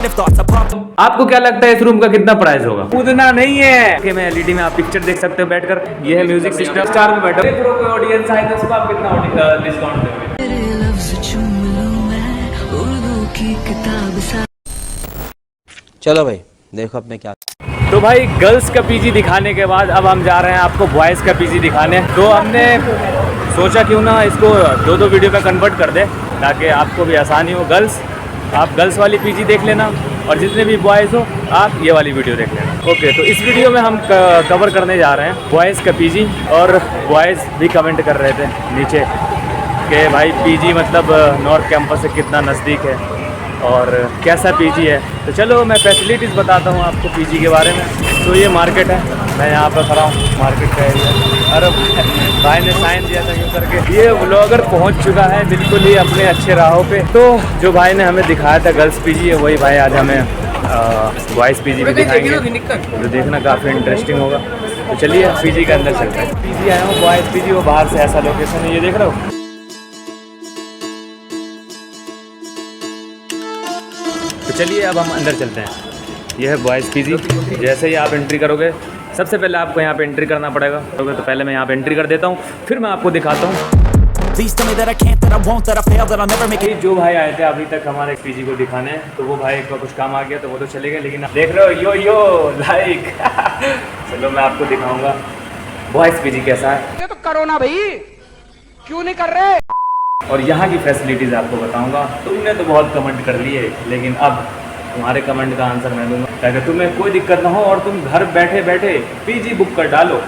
आपको क्या लगता है इस रूम का कितना प्राइस होगा? उतना नहीं है कि मैं एलईडी में आप पिक्चर देख सकते हो बैठकर। ये है म्यूजिक सिस्टम, स्टार में बैठो। कोई ऑडियंस आए तो उसको आप कितना डिस्काउंट दोगे? चलो भाई देखो अब मैं क्या। तो भाई गर्ल्स का पीजी दिखाने के बाद अब हम जा रहे हैं आपको बॉयज़ का पीजी दिखाने। तो हमने सोचा क्यों ना इसको दो वीडियो में कन्वर्ट कर दे ताकि आपको भी आसानी हो। आप गर्ल्स वाली पीजी देख लेना और जितने भी बॉयज़ हो आप ये वाली वीडियो देख लेना। ओके, तो इस वीडियो में हम कवर करने जा रहे हैं बॉयज़ का पीजी। और बॉयज़ भी कमेंट कर रहे थे नीचे कि भाई पीजी मतलब नॉर्थ कैंपस से कितना नज़दीक है और कैसा पीजी है। तो चलो मैं फैसिलिटीज़ बताता हूँ आपको पीजी के बारे में। तो ये मार्केट है, मैं यहाँ पर खड़ा हूँ, मार्केट का एरिया। अरे भाई ने साइन दिया था यूँ करके। ये व्लॉगर पहुँच चुका है बिल्कुल ही अपने अच्छे राहों पे। तो जो भाई ने हमें दिखाया था गर्ल्स पीजी है, वही भाई आज हमें बॉयज़ पीजी भी दिखाएंगे, जो देखना काफ़ी इंटरेस्टिंग होगा। तो चलिए पीजी के अंदर चलते हैं। पीजी आया हूँ बॉयज़ पीजी, वो बाहर से ऐसा लोकेशन है, ये देख रहे हो। तो चलिए अब हम अंदर चलते हैं। यह है बॉयज़ पीजी। जैसे ही आप एंट्री करोगे, सबसे पहले आपको यहाँ पे एंट्री करना पड़ेगा। तो पहले मैं यहाँ पे एंट्री कर देता हूँ, फिर मैं आपको दिखाता हूँ। जो भाई आए थे अभी तक हमारे पीजी को दिखाने, तो वो भाई का कुछ काम आ गया तो वो तो चले गए, लेकिन आप देख रहे हो यो लाइक चलो मैं आपको दिखाऊंगा बॉयज़ पीजी कैसा है। ये तो करो ना भाई, क्यों नहीं कर रहे। और यहाँ की फैसिलिटीज़ आपको बताऊंगा। तुमने तो बहुत कमेंट कर लिए, लेकिन अब तुम्हारे कमेंट का आंसर मैं दूंगा ताकि तुम्हें कोई दिक्कत ना हो और तुम घर बैठे बैठे पीजी बुक कर डालो।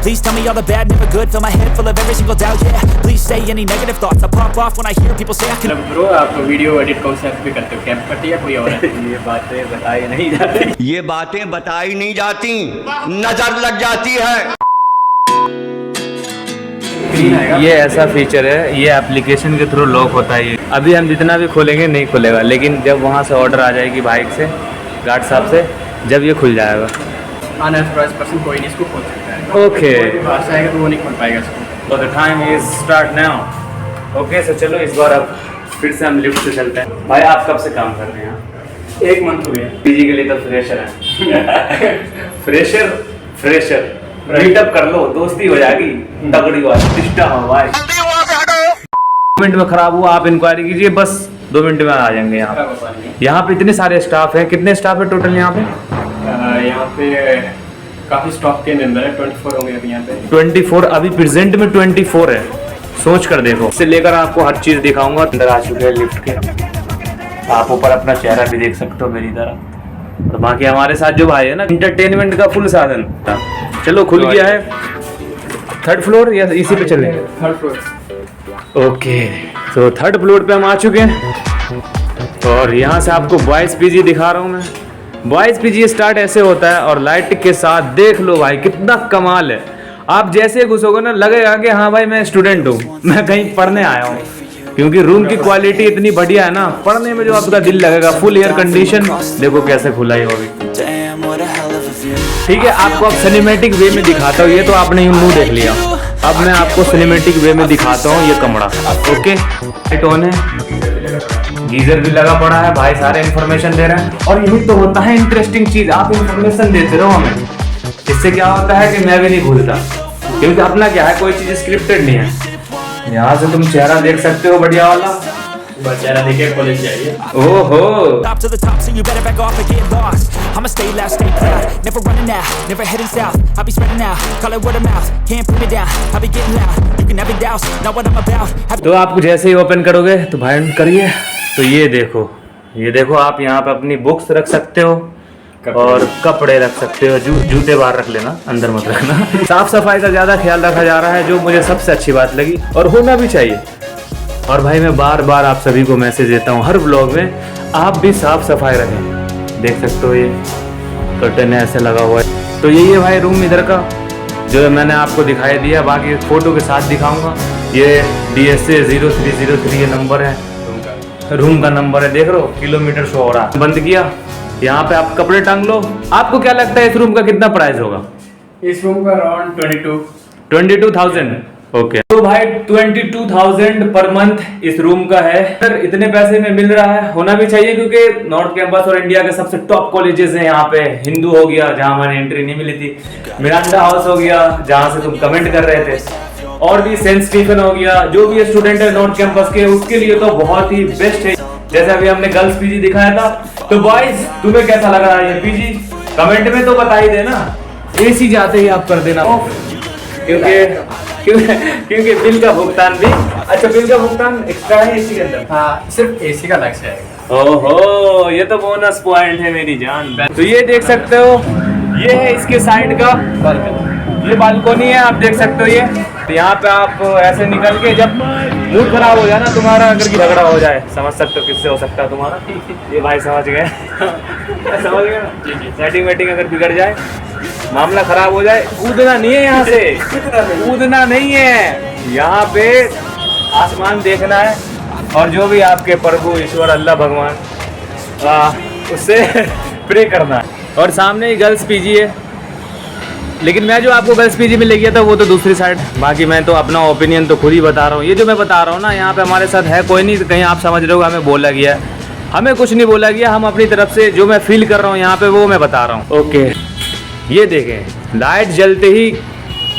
Please tell me all the bad, never good. Fill my head full of every single doubt, yeah. Please say any negative thoughts. I pop off when I hear people say I can. Bro आप video edit कौन सा भी करते हो, cap cut या कोई और है? ये बातें बताई नहीं जाती, ये बातें बताई नहीं जाती, नजर लग जाती है। ये ऐसा फीचर है, ये एप्लीकेशन के थ्रू लॉक होता है। ये अभी हम जितना भी खोलेंगे नहीं खुलेगा, लेकिन जब वहाँ से ऑर्डर आ जाएगी बाइक से, गार्ड साहब से, जब ये खुल जाएगा। अनऑथराइज्ड पर्सन कोई नहीं इसको खोल सकता है। ओके, बाहर से आएगा तो वो नहीं खोल पाएगा इसको। तो the time is start now. Okay, so चलो इस बार अब फिर से हम लिफ्ट से चलते हैं। भाई आप कब से काम कर रहे हैं? 1 मंथ हुए पीजी के लिए तो फ्रेशर है। फ्रेशर मीटअप कर लो, दोस्ती हो जाएगी तगड़ी वाली। सिस्टम हो भाई, 2 मिनट में खराब हुआ आप इंक्वायरी कीजिए, बस 2 मिनट में आ जाएंगे। यहाँ पे इतने सारे स्टाफ हैं। कितने स्टाफ है टोटल यहाँ पे? यहाँ पे काफी स्टॉक के मेंबर है, 24 होंगे अभी यहाँ पे। 24 अभी प्रेजेंट में 24 है। सोच कर देखो। इससे लेकर आपको हर चीज दिखाऊंगा। अंदर आ चुके हैं लिफ्ट के, आप ऊपर अपना चेहरा भी देख सकते हो मेरी तरह। और बाकी हमारे साथ जो भाई है ना, इंटरटेनमेंट का फुल साधन। चलो खुल गया है। 3rd फ्लोर या इसी पे चले? 3rd floor. ओके, तो 3rd फ्लोर पे हम आ चुके हैं और यहाँ से आपको बॉयज़ पीजी दिखा रहा हूँ मैं। बॉयज़ पीजी स्टार्ट ऐसे होता है और लाइट के साथ देख लो भाई कितना कमाल है। आप जैसे घुसोगे ना, लगेगा कि हाँ भाई मैं स्टूडेंट हूँ, मैं कहीं पढ़ने आया हूँ, क्योंकि रूम की क्वालिटी इतनी बढ़िया है ना, पढ़ने में जो आपका दिल लगेगा। फुल एयर कंडीशन, देखो कैसे खुला है वो भी। ठीक है, आपको अब सिनेमैटिक वे में दिखाता हूँ। ये तो आपने ही मुंह देख लिया, अब मैं आपको सिनेमैटिक वे में दिखाता हूँ ये कमरा। ओके, लाइट ऑन है, गीजर भी लगा पड़ा है, भाई सारे इन्फॉर्मेशन दे रहे हैं। और यही तो होता है इंटरेस्टिंग चीज, आप इन्फॉर्मेशन देते रहो हमें। इससे क्या होता है कि मैं भी नहीं भूलता, क्योंकि अपना क्या है, कोई चीज स्क्रिप्टेड नहीं है। यहाँ से तुम चेहरा देख सकते हो बढ़िया वाला, बस चेहरा देखे कॉलेज जाइए। ओहो, Top to the top, so you better back off and get lost. I'ma stay loud, stay proud, never running out, never heading south. I'll be spreading out, call it word of mouth. Can't put me down, I'll be getting loud. You can never doubt, know what I'm about. तो आप जैसे ही open करोगे तो भाई करिए, तो ये देखो आप यहाँ पे अपनी बुक्स रख सकते हो और कपड़े रख सकते हो। जूते बाहर रख लेना, अंदर मत रखना। साफ सफाई का ज्यादा ख्याल रखा जा रहा है, जो मुझे सबसे अच्छी बात लगी और होना भी चाहिए। और भाई मैं बार बार आप सभी को मैसेज देता हूँ हर ब्लॉग में, आप भी साफ सफाई रखें। देख सकते हो ये कर्टन है ऐसे लगा हुआ है। तो यही है भाई रूम इधर का, जो मैंने आपको दिखाई दिया, बाकी फोटो के साथ दिखाऊंगा। ये DSA 0303 ये नंबर है, रूम का नंबर है। देख रहे हो किलोमीटर शो हो रहा है। बंद किया, यहाँ पे आप कपड़े टांग लो। आपको क्या लगता है इस रूम का कितना प्राइस होगा? इस रूम का अराउंड 22,000। 22,000। ओके तो भाई 22,000 पर मंथ इस रूम का है। सर इतने पैसे में मिल रहा है, होना भी चाहिए क्योंकि नॉर्थ कैंपस और इंडिया के सबसे टॉप कॉलेजेस हैं यहाँ पे। हिंदू हो गया जहाँ हमारी एंट्री नहीं मिली थी, मिरांडा हाउस हो गया जहाँ से तुम कमेंट कर रहे थे, और भी सेंट स्टीफन हो गया। जो भी स्टूडेंट है नॉर्थ कैंपस के उसके लिए तो बहुत ही बेस्ट है। जैसे अभी हमने गर्ल्स पीजी दिखाया था, तो बॉयज तुम्हें कैसा लग रहा है ये पीजी? कमेंट में तो बता ही देना। एसी जाते ही आप कर देना क्योंकि बिल का भुगतान भी, अच्छा बिल का भुगतान एक्स्ट्रा है एसी के अंदर? हाँ, सिर्फ एसी का अलग से आएगा। ओहो ये तो बोनस पॉइंट है मेरी जान। तो ये देख सकते हो, ये है इसके साइड का ये बालकोनी है, आप देख सकते हो। ये तो यहाँ पे आप ऐसे निकल के जब मूड खराब हो जाए ना तुम्हारा, अगर की झगड़ा हो जाए, समझ सकते हो किससे हो सकता है तुम्हारा। ये भाई समझ गए समझ गए ना? सेटिंग वेटिंग अगर बिगड़ जाए, मामला खराब हो जाए, कूदना नहीं है यहाँ से, कूदना नहीं है। यहाँ पे आसमान देखना है और जो भी आपके प्रभु ईश्वर अल्लाह भगवान उससे प्रे करना है। और सामने ही गर्ल्स पीजी है, लेकिन मैं जो आपको गर्ल्स पीजी में ले गया था वो तो दूसरी साइड। बाकी मैं तो अपना ओपिनियन तो खुद ही बता रहा हूँ। ये जो मैं बता रहा हूँ ना, यहाँ पे हमारे साथ है कोई नहीं, कहीं आप समझ रहे हो हमें बोला गया है, हमें कुछ नहीं बोला गया। हम अपनी तरफ से जो मैं फील कर रहा हूँ यहाँ पे वो मैं बता रहा हूँ। ओके ये देखें, लाइट जलते ही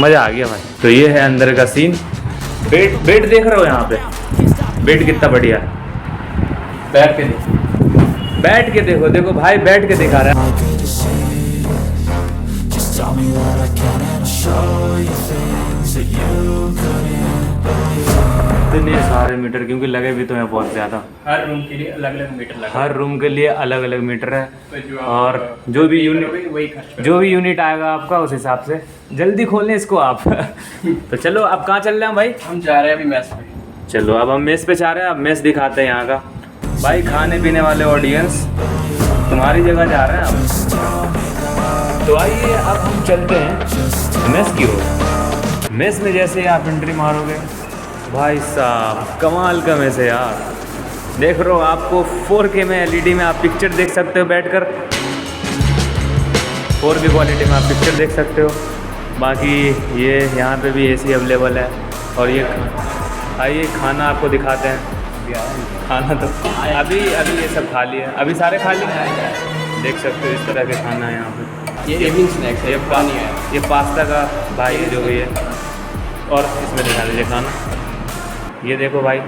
मज़ा आ गया भाई। तो ये है अंदर का सीन। बेड देख रहे हो यहाँ पे, बेड कितना बढ़िया है। बैठ के देखो, देखो भाई बैठ के दिखा रहा है। इतने सारे मीटर क्योंकि लगे भी तो हैं बहुत ज़्यादा। हर रूम के लिए अलग अलग मीटर लगा, हर रूम के लिए अलग अलग मीटर है। तो और जो भी यूनिट आएगा आपका उस हिसाब से। जल्दी खोल लें इसको आप तो चलो अब कहाँ चल रहे हैं भाई? हम जा रहे हैं अभी मेस पे। चलो अब हम मेस पे जा रहे हैं। अब मेस दिखाते हैं यहाँ का। भाई खाने पीने वाले ऑडियंस तुम्हारी जगह जा रहे हैं अब। तो आइए अब हम चलते हैं मेस की ओर। मेस में जैसे ही आप एंट्री मारोगे, भाई साहब कमाल का मेस है यार। देख रहे हो, आपको 4K में LED में आप पिक्चर देख सकते हो बैठकर। 4K क्वालिटी में आप पिक्चर देख सकते हो। बाकी ये यहाँ पे भी AC अवेलेबल है। और ये आइए खाना आपको दिखाते हैं। खाना तो अभी ये सब खा लिया, अभी सारे खा लिए। देख सकते हो इस तरह के खाना है यहाँ पे। ये इवनिंग स्नैक्स है, ये पानी है, ये पास्ता का भाई जो भी है। और इसमें दिखा दीजिए खाना। ये देखो भाई,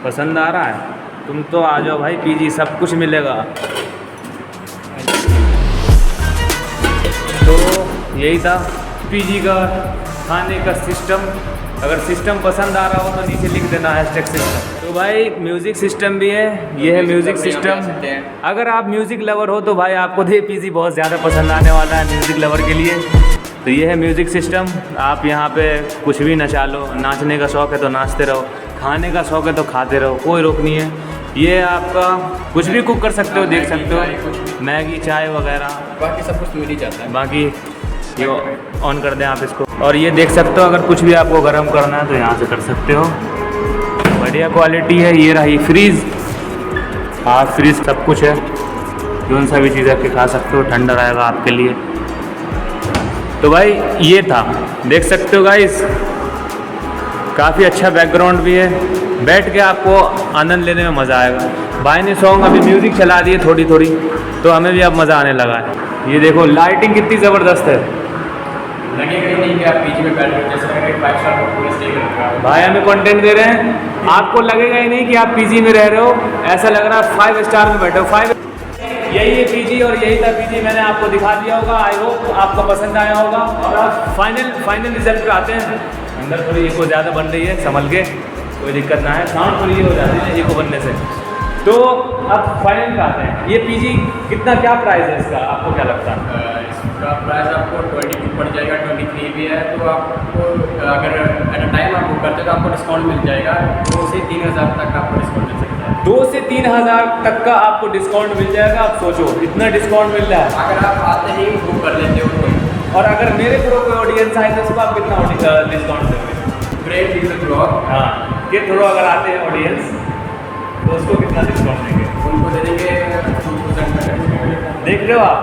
पसंद आ रहा है? तुम तो आ जाओ भाई पीजी, सब कुछ मिलेगा। तो यही था पीजी का खाने का सिस्टम। अगर सिस्टम पसंद आ रहा हो तो नीचे लिख देना #सिस्टम। तो भाई म्यूज़िक सिस्टम भी है, ये है म्यूज़िक सिस्टम। अगर आप म्यूज़िक लवर हो तो भाई आपको ये पीजी बहुत ज़्यादा पसंद आने वाला है म्यूज़िक लवर के लिए। तो ये है म्यूज़िक सिस्टम। आप यहाँ पे कुछ भी नचा लो, नाचने का शौक़ है तो नाचते रहो, खाने का शौक़ है तो खाते रहो, कोई रोक नहीं है। ये आपका कुछ भी कुक कर सकते हो, देख सकते हो, मैगी चाय वगैरह, बाकी सब कुछ मिल ही जाता है। बाकी ये ऑन कर दें आप इसको। और ये देख सकते हो, अगर कुछ भी आपको गर्म करना है तो यहाँ से कर सकते हो। बढ़िया क्वालिटी है। ये रही फ्रीज़, हाँ फ्रीज़ सब कुछ है, जो सा भी चीज़ रख के खा सकते हो, ठंडा रहेगा आपके लिए। तो भाई ये था, देख सकते हो गाइस, काफ़ी अच्छा बैकग्राउंड भी है, बैठ के आपको आनंद लेने में मज़ा आएगा। भाई ने सॉन्ग अभी म्यूज़िक चला दिए थोड़ी थोड़ी, तो हमें भी अब मज़ा आने लगा है। ये देखो लाइटिंग कितनी ज़बरदस्त है। लगेगा ही नहीं कि आप पीजी में बैठ रहे हो, जैसे लगेगा 5 स्टार होटल में स्टे कर रहे हो। भाई हमें कंटेंट दे रहे हैं, आपको लगेगा ही नहीं कि आप पीजी में रह रहे हो, ऐसा लग रहा है 5 स्टार में बैठे हो। 5 यही है पीजी, और यही था पीजी, मैंने आपको दिखा दिया होगा। आई होप आपको पसंद आया होगा। और अब फाइनल रिजल्ट पे आते हैं। अंदर थोड़ी इको ज़्यादा बन रही है, संभल के, कोई दिक्कत ना है, साउंड थोड़ी ये हो जाती है इको बनने से। तो अब फाइनल पे आते हैं। ये पीजी कितना, क्या प्राइस है इसका, आपको क्या लगता है? इसका प्राइस आपको 22 पड़ जाएगा, 23 भी है। तो आपको अगर एट अ टाइम आप बुक करते हो तो आपको डिस्काउंट मिल जाएगा। 2 से 3 हज़ार तक आपको डिस्काउंट मिल सकता है। 2 से 3 हज़ार तक का आपको डिस्काउंट मिल जाएगा। आप सोचो इतना डिस्काउंट मिल रहा है। अगर आप आते ही बुक कर लेते हो तो। और अगर मेरे प्रो कोई ऑडियंस आए तो उसको आप कितना डिस्काउंट देंगे? ग्रेट यूजर ब्लॉग, हाँ, ये थोड़ा अगर आते हैं ऑडियंस तो उसको कितना डिस्काउंट देंगे? उनको दे देंगे 2% का। देख रहे हो आप,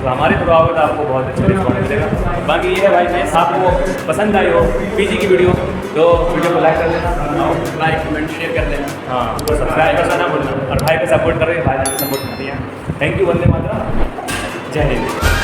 तो हमारे थ्रू आओगे तो आपको बहुत अच्छा डिस्काउंट मिलेगा। बाकी ये है भाई, मैं आपको पसंद आई हो पीजी की वीडियो तो वीडियो को लाइक कर देना, लाइक कमेंट शेयर कर लेना। हाँ तो सब्सक्राइब करना ना भूलना, और भाई को सपोर्ट कर रहे हैं, भाई को सपोर्ट कर रही है। थैंक यू, वंदे मातरम, जय हिंद।